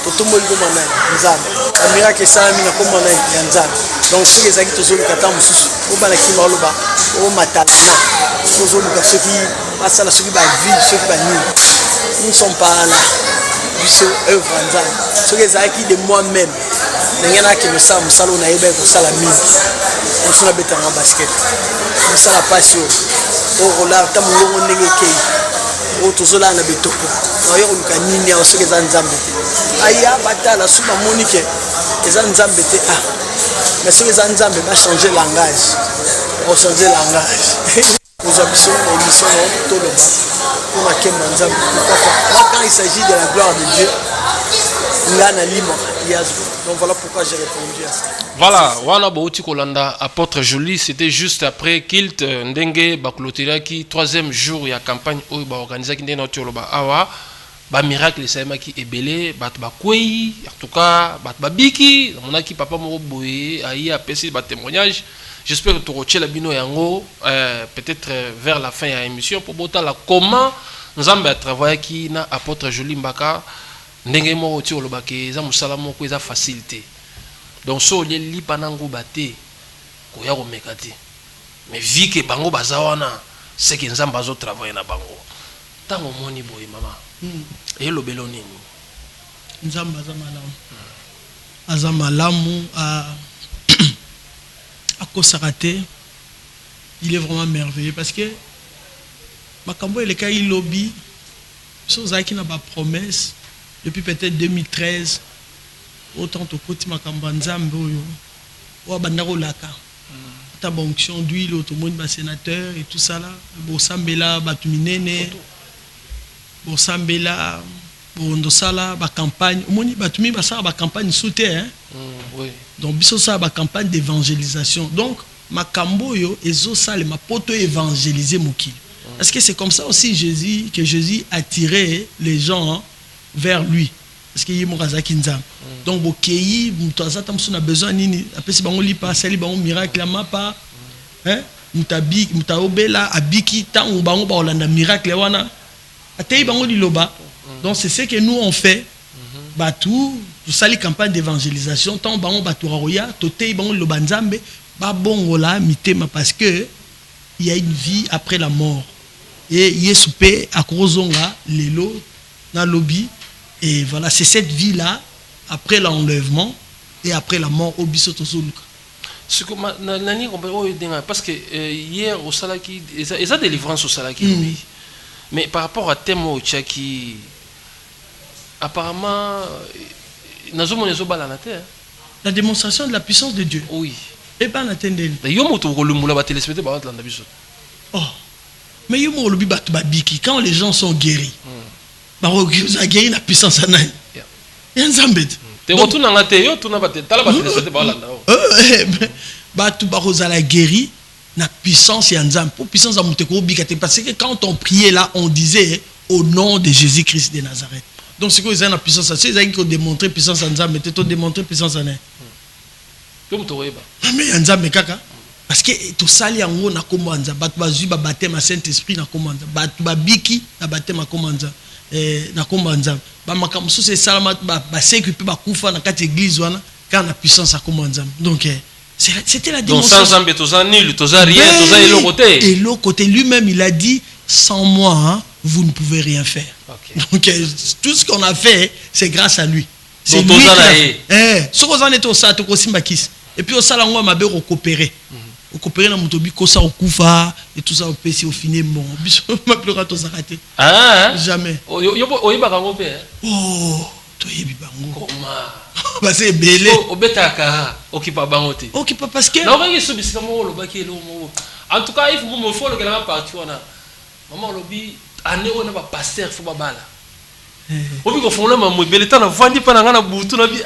Tout le monde comme un zam. Le miracle, ça, il y a comme un zam. Donc, ce qui est armes, tout le gâteau, c'est que qui va là-bas, au matalana. Ceux qui passent à la vie, ceux qui nous ne sommes pas là. Biso œuvre nzambe soki ezalaki de moi-même ndenge naki mosala mosala oyo nayebaki kosala mingi mosu nabetanga basket mosala pasi oyo okola ata molongo ndenge ekei oyo tozolala na betoko nayo koluka nini awa soki eza nzambe te aya batala soki bamoni ke eza nzambe te mais soki eza nzambe bachange langage ochange langage kozwa biso na émission na toloba pour la Kemba Nzambe. Quand il s'agit de la gloire de Dieu, donc voilà pourquoi j'ai répondu à ça.
Voilà, wana bauti kolanda apôtre Joly, c'était juste après Kilt ndenge baklotiraki 3e jour ya campagne oyo ba organiser ki ndena toloba awa ba miracle saima ki ebele bat ba kwei en tout cas bat babiki monaki papa moko boye ayi apesi ba témoignage. J'espère que tu retiens la bino yango peut-être vers la fin de l'émission pour botter la comment nous avons travaillé qui na apôtre Joly Mbaka ndenge mo oti olobake za musala moko eza facilité. Donc so li li panango baté ko ya ko mekati. Mais vu que bango bazawana c'est que nzamba bazo travailler na bango. Tango moni boye mama. Et lo beloni.
Nzamba azamalamu a Kosarate, il est vraiment merveilleux parce que Makambo et les cas il lobby Chose qui n'a pas promesse depuis peut-être 2013. Autant au côté Makambanzambe, ou à Bandaro Laka. Ta bonction d'huile, au monde bas sénateur et tout ça là. Bosambela, Batuminene, Bosambela, Bondosala, ba campagne. Au monde Batumi, ba campagne soutien. Donc, biso ça, ba campagne d'évangélisation. Donc, Makambo yo, ezo sale, ma poto évangéliser Moukil. Est-ce que c'est comme ça aussi que Jésus attirait les gens vers lui? Parce qu'il y a Morazaki Nzam. Donc, au Kéi, on a besoin de après si on lit pas, c'est un miracle, pas. Hein? Mutaobela, Abiki, tant ou bango, on a un miracle, wana. Atei bango di loba. Donc, c'est ce que nous on fait. Batou, tout ça, les campagnes d'évangélisation, tant bango batou raroya, totei bango loba nzambe, ba bongo la, mitema, parce que il y a une vie après la mort. Et Yesupé à Krozonga, Lelo, na lobby. Et voilà, c'est cette vie-là, après l'enlèvement et après la mort au Bisoto Zoluka.
Parce que hier, au Salaki, il y a des délivrances au Salaki. Mais par rapport à Temo Tchaki, apparemment,
la démonstration de la puissance de Dieu.
Oui.
Et pas la tendelle. Oh. Mais quand les gens sont guéris, guéri la puissance en eux. Guéri la puissance pour puissance parce que quand on priait là, on disait au nom de Jésus-Christ de Nazareth. Donc c'est quoi la puissance? C'est ça qui ont démontré puissance en Nzambe, mais démontré puissance en eux. Mais Nzambe kaka. Parce que tout ça, il y a un commande. Batu baptême à Saint-Esprit na commande. Batu babiki na baptême à commande. Na commande. Ba makamso c'est ça ba sécurité ba kufa na quatre église wana quand la puissance à commande. Donc c'était la démonstration.
Donc sans Nzambe toza nul, toza rien, toza elo côté.
Et l'autre côté lui-même il a dit sans moi hein, vous ne pouvez rien faire. Okay. Donc tout ce qu'on a fait c'est grâce à lui. C'est lui. Ce qu'on en est au ça to simba kiss. Et puis au salon m'a bien coopérer. Au coopérer dans mon tobi kosa au kufa et tout ça au PC au fini bon biso m'a pleura to zaraté jamais
yo ba kango pe
oh to yebi bango
comment
bah c'est belé
obetaka okipa bango te
okipa parce que
non ba so bisika mo lo baki lo mo en tout cas il faut me faut le gala parti wana maman lobi ane ona ba pasteur faut ba bala obi ko fonla ma mo belé tan vandi pa na ngana butu na bi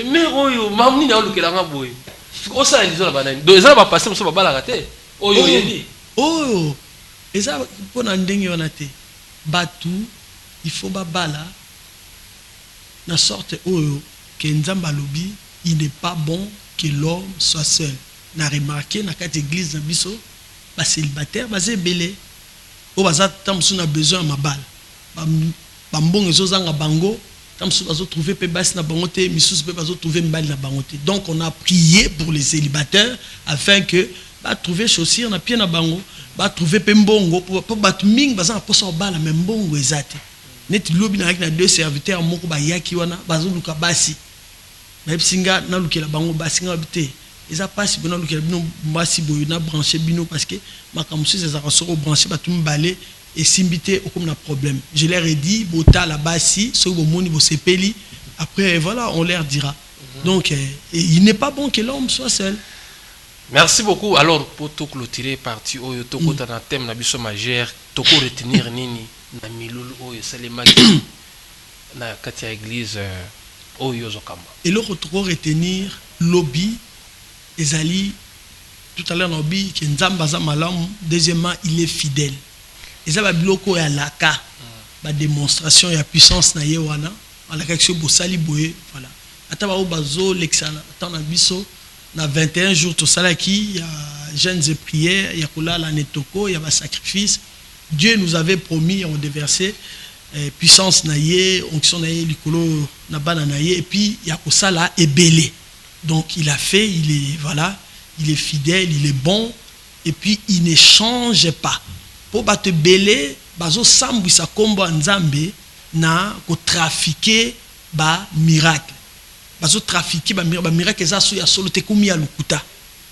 mais oyo mamni na lo kela ngaboy. Oh ça ils ont la banane. Donc ils ont pas passé sur la balle raté. Oh yo yedi.
Oh. Et ça pour n'endengue on a été. Batu il faut ba bala. Na sorte oyo que Nzamba lobi il n'est pas bon que l'homme soit seul. Na remarqué na quatre église na biso ba célibataire ba zebelé. O ba za tam suna besoin ma balle. Ba mbongo ezozanga bango. Donc on a prié pour les célibataires afin que bah trouver chaussures na pied na bango bah trouver pembongo pour batming baza na posa bala même bongo ezate net lobi na avec na deux serviteurs moko ba yaki wana bazo luka basi na singa na lukela bango basinga bité eza pasi bona lukela bino basi boyo na brancher bino parce que makamsi ezaka soko brancher batum balé et simbité aucun problème. Je leur ai dit bota la basi ce moni bo sepeli après voilà on leur dira. Donc il n'est pas bon que l'homme soit seul.
Merci beaucoup. Alors pour tout clôturer parti oyo to kota na thème na biso majeur to ko retenir nini na milulu oyo salema na katia église oyo zokamba.
Et le to retenir lobby ezali tout à l'heure lobby que nzamba za malamu deuxièmement il est fidèle. Et ça va bloquer à laka ba démonstration ya puissance na yewana à la quelque chose bosali boye voilà ataba o bazo l'exala tant na biso na 21 jours to salaki ya jeûnes et prières ya kula la netoko ya ba sacrifice Dieu nous avait promis on déverser puissance na ye onction na ye likolo na bana na ye et puis ya kosala ebelé donc il a fait il est voilà il est fidèle il est bon et puis il ne change pas. Pour battre belé bazo sambwisa kombo nzambe na ko trafiquer ba miracle bazo trafiquer ba miracle za so ya solo te komi ya lukuta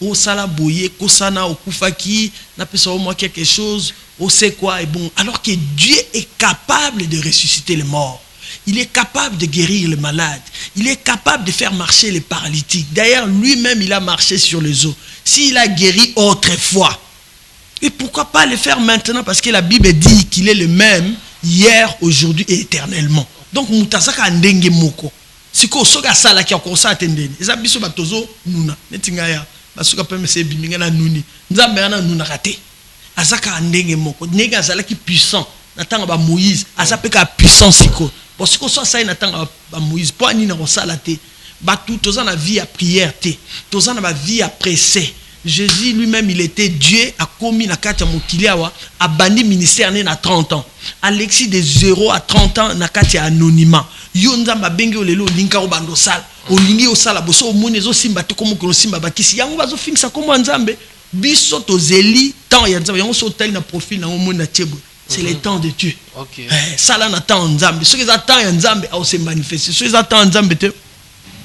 o sala boye ko sana okufaki na pesa au moins quelque chose on sait quoi est bon. Alors que Dieu est capable de ressusciter les morts. Il est capable de guérir les malades. Il est capable de faire marcher les paralytiques. D'ailleurs, lui-même, il a marché sur les eaux. S'il a guéri autrefois, et pourquoi pas le faire maintenant? Parce que la Bible dit qu'il est le même hier, aujourd'hui et éternellement. Donc, mutasaka ndenge moko. Siko soka sala ki akosa atendeni. Eza biso batozo nuna. Netinga ya basuka peme se biminga na nuni. Nzambe ana nuna kate. Azaka ndenge moko. Nega azala ki puissant. Natanga ba Moïse, azapeka puissant siko. Parce que ça ça natanga ba Moïse. Po ani na kosala te. Batu toza na vie à prière te. Toza na ba vie à presser. Jésus lui-même, il était Dieu, a commis la carte à Mokiliawa, a banni ministère né à 30 ans. Alexis de 0 à 30 ans, na carte anonymat. Yonza mabenge olelo linka obando sal. Olingi osala boso omonezo simba te comme ko simba bakisi. Yango bazo finisa comme nzambe. Biso to zeli temps ya nzambe. Yango so tel na profil na omona tchebo. C'est le temps de Dieu.
OK.
Ça là na temps nzambe. Ce que attend ya nzambe a se manifester. Ce que attend nzambe te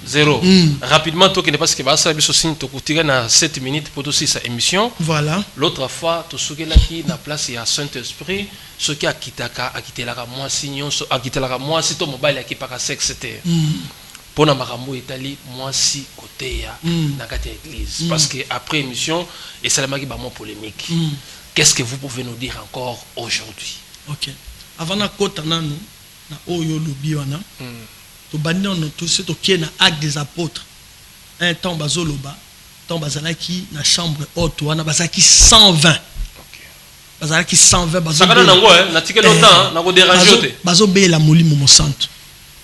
0. Rapidement, toi qui n'est pas ce que va faire, tu as 7 minutes pour aussi sa émission.
Voilà.
L'autre fois, tu as qui na place il y a Saint-Esprit, ce qui a quitté la moi sinon a quitté la moi si ton mobile qui pas sexe c'était. Pour na makambo etali moi si côté ya na kati église parce que après émission et ça la ba mon polémique. Qu'est-ce que vous pouvez nous dire encore aujourd'hui?
OK. Avant na kota nanu na oyo lobi wana. Tout ce qui est dans l'acte des apôtres, un temps bazoloba, temps bazalaki na chambre haute, wana bazalaki 120. Bazalaki 120 bazoloba.
Ça nango na tike longtemps, na ko déranger te.
Bazobe la molimo mo santo.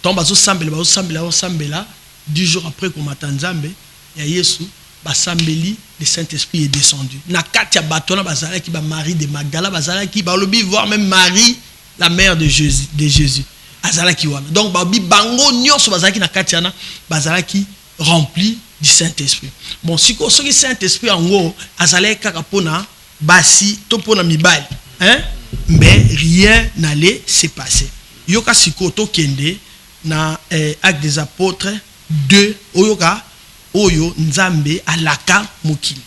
Temps bazosambela 10 jours après ko matanzambe ya Yesu, basambeli le Saint-Esprit est descendu. Na katia batona bazalaki ba Marie de Magdala bazalaki ba lobi voir même Marie la mère de Jésus. Azalaki wana. Donc babi bango nyonso bazalaki na katiana bazalaki rempli du Saint-Esprit. Bon siko soki Saint-Esprit ango azalaki kaka pona basi to pona mibali, hein? Mais rien n'allait se passer. Yoka siko to kende na Actes des Apôtres 2 oyoka oyo nzambe alaka mokili.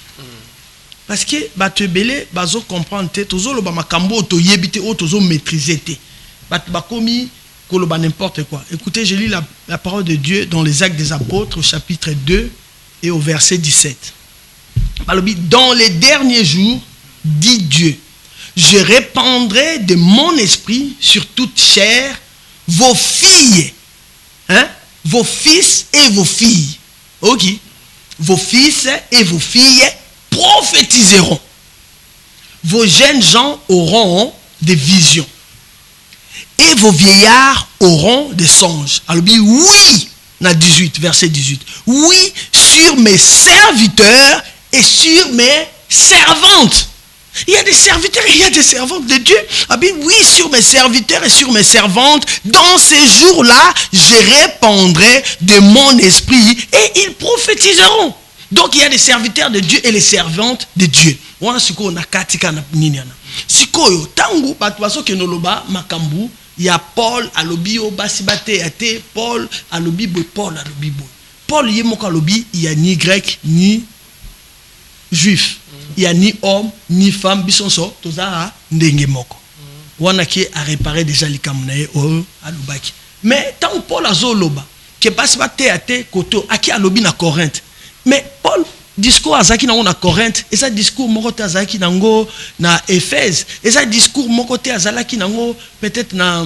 Parce que bato ebele bazo comprendre te tozo lo ba makambo to yebite o tozo maîtriser te. Bato bakomi n'importe quoi. Écoutez, je lis la parole de Dieu dans les Actes des Apôtres au chapitre 2 et au verset 17. Dans les derniers jours, dit Dieu, je répandrai de mon esprit sur toute chair, vos filles, hein, vos fils et vos filles. Ok. Vos fils et vos filles prophétiseront. Vos jeunes gens auront des visions. Et vos vieillards auront des songes. Alors, oui, na 18, verset 18. Oui, sur mes serviteurs et sur mes servantes. Il y a des serviteurs et il y a des servantes de Dieu. Ah bien, oui, sur mes serviteurs et sur mes servantes, dans ces jours-là, je répandrai de mon esprit et ils prophétiseront. Donc, il y a des serviteurs de Dieu et les servantes de Dieu. Wana siko na katika na niniana. Sikoyo tangu batwaso kenoloba makambu ya Paul alobi o basibate ate Paul alobi boy Paul alobi boy. Paul yemoko alobi il y a ni grec ni juif. Il y a ni homme ni femme bisonso toza ndenge moko. Wana ki a réparé déjà likamnae o alobaki. Mais tant Paul azoloba ke basibate ate koto aki alobi na Corinthe. Mais Paul discours azaki nango na Corinthe, et ça discours moko te azaki nango na Éphèse, et ça discours moko te azalaki nango peut-être na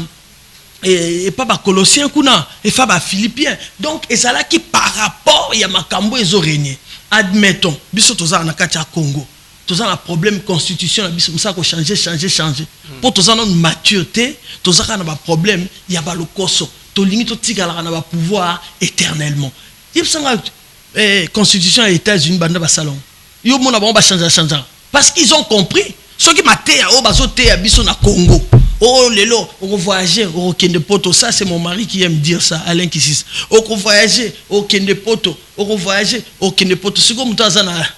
et pas ba Colossiens kuna, et pas ba Philippiens. Donc ezalaki par rapport ya makambo ezo régner. Admettons, biso toza na kati ya Congo. Toza na problème constitution na biso musa ko changer. Pour toza na maturité, toza na ba problème ya ba lokoso. To lingi to tigala na ba pouvoir éternellement. Yipsanga constitution des États-Unis banda ba salon. Yo mona ba changer. Parce qu'ils ont compris. Ceux qui maté au bazoté à biso na Congo. Oh lelo, on voyager au kende poto, ça c'est mon mari qui aime dire ça, Alain Kissis. On voyager au kende poto, on voyager au kende poto. C'est comme dans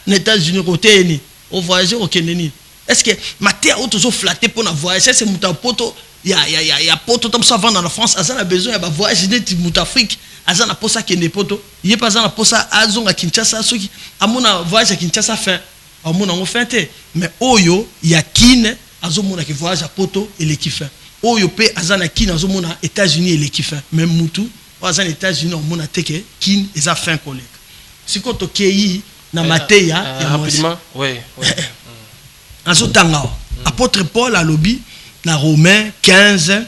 les États-Unis côté ni. On voyager au kende ni. Est-ce que maté au toujours flatté pour na voyager c'est muta poto. Ya poto comme ça vend dans la France, azana besoin ya ba voyager de muta Afrique. Azana posa kende poto. Yé pas azana posa azonga Kinshasa soki amona voyage à Kinshasa fin. Amona on fait mais oyo ya kine azomona ke voyage à poto et l'équipe oyo pe azana kin azomona États-Unis et l'équipe même mutu azana États-Unis on mona teke kin eza fin collègue siko to kei na mateya ya
rapidement ouais
azotanga apôtre Paul a lobby na Romains 15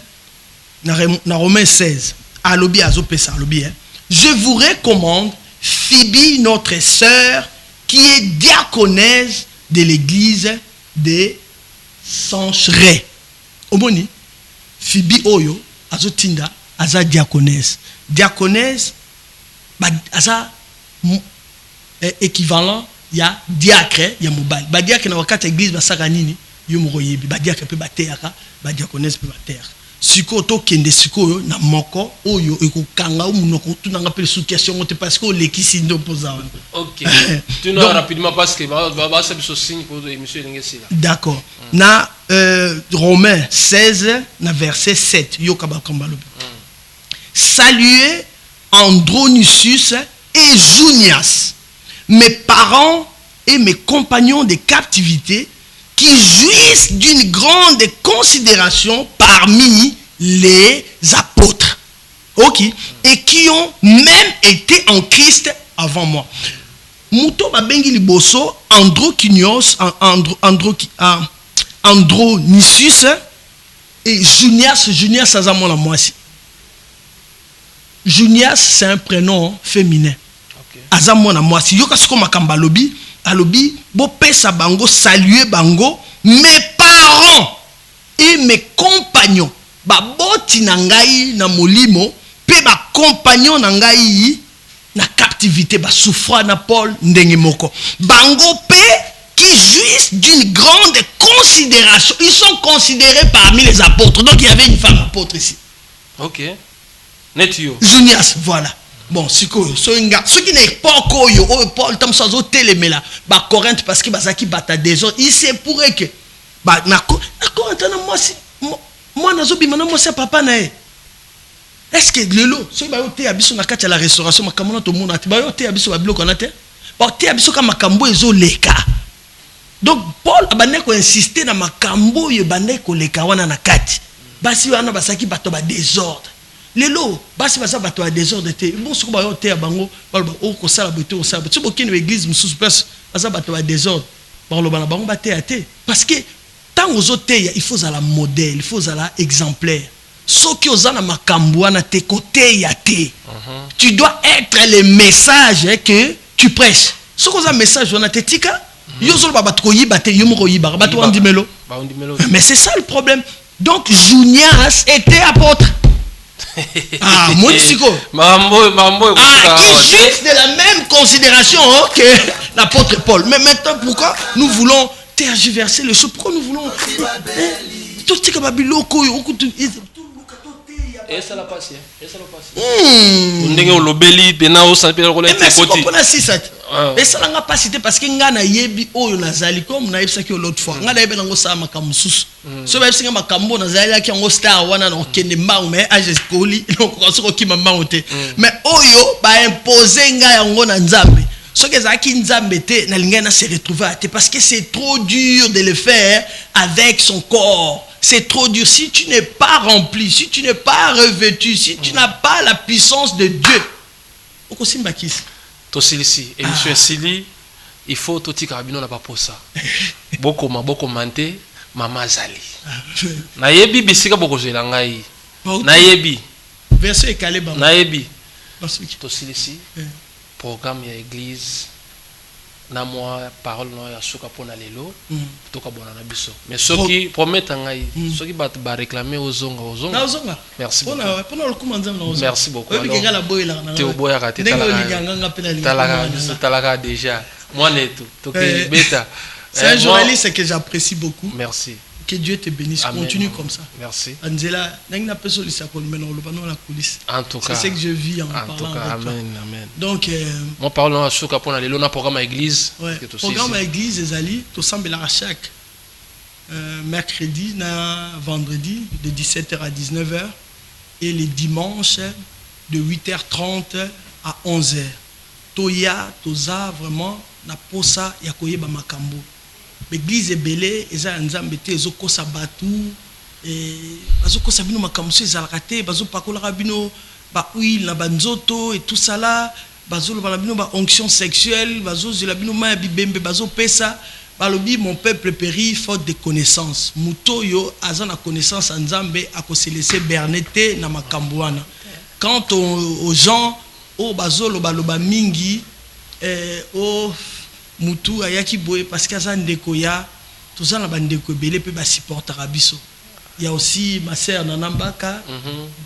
na Romains 16 a lobby azopesa lobby je vous recommande Phoebe notre sœur qui est diaconesse de l'église de Sanchray. Omoni, Phoebe Oyo, azotinda, aza diaconesse. Diaconesse, aza équivalent, il y a diacre, il y a mobile. Ba diacre na wakati église basaka nini, yo moko yebi. Ba diacre pe bateaka, ba diaconesse pe bateaka. Siko to kende siko yo na moko oyo ekokanga munoko tunanga pe sous question te parce que l'équipe ndo posa.
OK. Tu nous rapidement parce que va ça biso signe pour émission ngesi là.
D'accord. Na Romains 16 na verset 7 yo kabakamba lobi. Saluez Andronicus et Junias, mes parents et mes compagnons de captivité qui jouissent d'une grande considération parmi les apôtres. Ok. Et qui ont même été en Christ avant moi. Muto babengi liboso Andronicius et Junias azamona mwasi. Junias c'est un prénom féminin. Azamona mwasi yoka siko makamba lobi alobi bo pesa bango saluer bango mes parents et mes compagnons ba boti na ngai na molimo pe ba compagnons na ngai na captivité ba souffra na Paul ndenge moko bango pe qui jouissent d'une grande considération. Ils sont considérés parmi les apôtres. Donc il y avait une femme apôtre ici.
OK. Netio.
Junias, voilà. Bon, ce qui n'est pas Paul Tamsazo télémela, bah Corinthe parce que bazaki bata des autres, il sait pourrait que bah na Corinthe na moi nazobi mana moi c'est papa na est-ce que lelo so ba yote abiso na kati la restauration makamona to mona ba yote abiso ba biloko na te ba te abiso ka makambo ezo leka. Donc Paul abane ko insister na makambo yo bande ko leka wana na kati basi wana basaki bato ba désordre. Lelo basi basa bato ya désordre te bon soko ba yote bango ba ko sala bote o sala tu bokini église mususu place basa bato ya désordre ba lo bana bango ba te ate parce que tant aux autres il faut à la modèle il faut à la exemplaire ce qui aux na makambo na te côté ya te tu dois être le message que tu prêches ce qu'on a message on a te tika yo zo ba bato ko yiba te yo mo ko yiba bato on dit melo mais c'est ça le problème. Donc Junias était apôtre. Ah, mon psycho. Ils jouissent de la même considération que l'apôtre Paul. Mais maintenant, pourquoi nous voulons tergiverser les choses? Pourquoi nous voulons tout ce qui est babiloko?
Et ça l'a passé. Et ça l'a passé. Ndenge olobeli pena o sanpela rola te côté.
Et ça l'a pas cité parce que ngana yebi oyo nazali comme na yebisa ki l'autre fois. Ngana yebela ngo sa makamususu. So ba yebisa makambo nazali ki ngo star wana na okende mbangu mais age skoli donc ko ki mbangu te. Mais oyo ba imposer nga yango na nzambe. Ce que zaki nzambe te na linga na se retrouver à te parce que c'est trop dur de le faire avec son corps. C'est trop dur. Si tu n'es pas rempli, si tu n'es pas revêtu, si tu n'as pas la puissance de Dieu.
Tosilisi, et monsieur Sili, il faut tout tika rabino na pas pour ça. Boko mante, mama zali. Na yebi bisika boko zela ngai. Na yebi.
Verset calé ba.
Na yebi. Tosilisi, programme ya église. Na moi parole no ya suka pona lelo toka bona na biso mais ceux qui promettent ngai ceux qui ba réclamer ozonga merci beaucoup
pona le commandant na ozonga
merci beaucoup
te
oboya raté talaka déjà moi neto to ke beta
c'est un journaliste que j'apprécie beaucoup.
Merci.
Que Dieu te bénisse. Amen. Continue comme ça.
Merci.
Angela, n'a pas sur ça pour le la coulisse.
En tout cas.
C'est ce que je vis en parlant avec
amen,
toi.
Amen.
Donc
moi parlons à Souka pour aller le programme à église.
Ouais. Programme à église Ezali, tout semble à chaque mercredi, vendredi de 17h à 19h et les dimanches de 8h30 à 11h. Toya, toza vraiment na posa ya koyeba makambo. l'église ebele eza nzambe te ezokosa batu bazokosa bino makambo so ezalaka te bazopakolaka bino bahuile na banzoto et tout ça là bazoloba na bino baonction sexuelle bazozela bino ma ya bibembe bazopesa balobi mon peuple périt faute de connaissance muto yo aza na connaissance en nzambe akose laisser berner te na makambo wana. Quant aux gens o bazoloba loba mingi o mutu ayaki boye parce que aza ndeko ya tozala bandeko ebele pe ba supportera biso. Il y a aussi ma sœur Nanambaka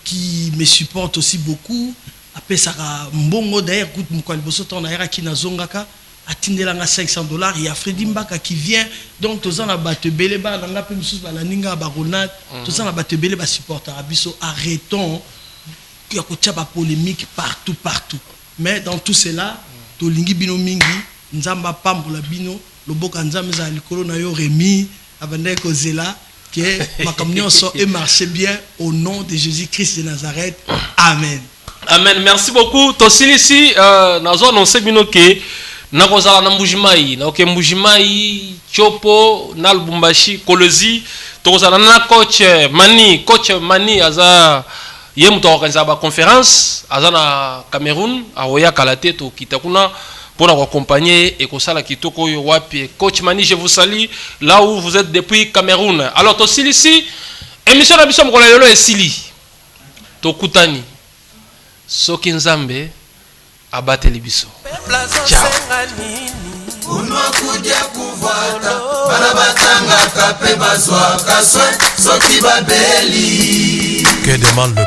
qui me supporte aussi beaucoup. Après ça, mbongo d'ailleurs, écoute, moukwali bosoto na era ki nazongaka atindelanga $500. Il y a Freddy Mbaka qui vient. Donc tous en a battu belé ba nanga pe mususu ba laninga ba ronat. Tous en a battu belé ba supporter abiso. Arrêtons qu'il y a kotia ba polémique partout. Mais dans tout cela, to lingi bino mingi nzamba pambola bino loboka nzambe za likolo na yo remi abandé kozela. Ma communion et marche bien au nom de Jésus-Christ de Nazareth. Amen.
Amen. Merci beaucoup. Tosili ici, nazo annoncer bino ke nakozala na mbujimai, na oke mbujimai, chopo, na lubumbashi, kolozi, tokozala na coach Mani aza ye muto organiser ba conférence, aza na Cameroun, a Roya Kalate to kitakuna pour nous accompagner et que ça la kitoko yo wapi. Coach Mani, je vous salue là où vous êtes depuis Cameroun. Alors to sili ici émission na biso mkola lelo esili. To kutani. Soki nzambe abateli biso. Ciao.
Unwa kudia kuvuata bana batanga kape bazwa kaswe soki babeli.
Que demande le